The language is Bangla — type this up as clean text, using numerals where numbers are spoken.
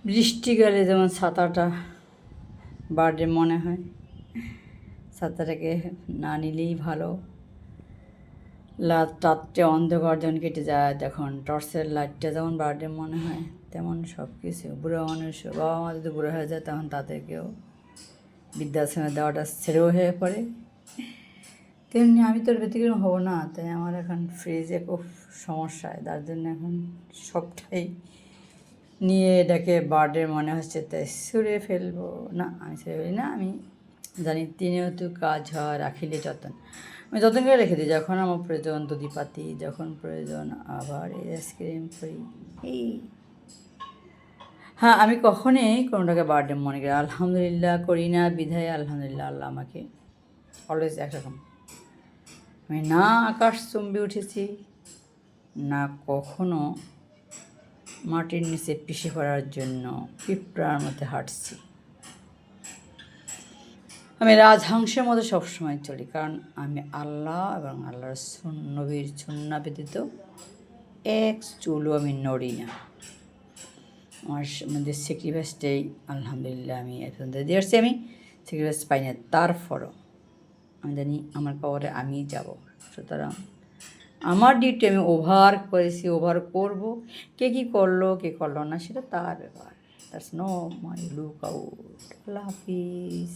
বৃষ্টি গেলে যেমন ছাতাটা বার্থডে মনে হয়, ছাতাটাকে না নিলেই ভালো। রাত্রে অন্ধকার যখন কেটে যায়, তখন টর্চের লাইটটা যেমন বার্থডে মনে হয়, তেমন সব কিছু। বুড়ো মানুষ, বাবা মা যদি বুড়ো হয়ে যায়, তখন তাদেরকেও বৃদ্ধাশ্রমে দেওয়াটা ছেড়েও হয়ে পড়ে। তেমনি আমি তোর ব্যতিক্রম হবো না, তাই আমার এখন ফ্রিজে খুব সমস্যায়, তার জন্য এখন সবটাই নিয়ে এটাকে বার্থডে মনে হচ্ছে, তাই ছুঁড়ে ফেলবো না। আমি ছুঁড়ে ফেলি না, আমি জানি তিনিও তো কাজ হয় রাখিলে যতন। আমি যতন করে রেখে দিই, যখন আমার প্রয়োজন দুধি পাতি, যখন প্রয়োজন আবার আইসক্রিম করি। এই হ্যাঁ, আমি কখনোই কোনোটাকে বার্থডে মনে করি আলহামদুলিল্লাহ করি না, বিধায় আলহামদুলিল্লাহ আল্লাহ আমাকে অলওয়েজ একরকম। আমি না আকাশ চুম্বি উঠেছি, না কখনো মাটির নিচে পিষে পড়ার জন্য পিঁপড়ার মধ্যে হাঁটছি। আমি রাজহাংসের মধ্যে সবসময় চলি, কারণ আমি আল্লাহ এবং আল্লাহর নবীর সুন্নাহ ব্যতীত এক চুলও আমি নড়ি না। আমার মধ্যে স্যাক্রিফাইসটাই আলহামদুলিল্লাহ আমি এ পর্যন্ত দিয়ে আসছি। আমি স্যাক্রিফাইস পাই না, তারপরও আমি জানি আমার কবরে আমিই যাব। সুতরাং আমার ডিউটি আমি ওভার করেছি, ওভার করব। কে কী করলো কে করলো না সেটা তার ব্যাপার, that's no my lookout. আল্লাহ হাফিজ।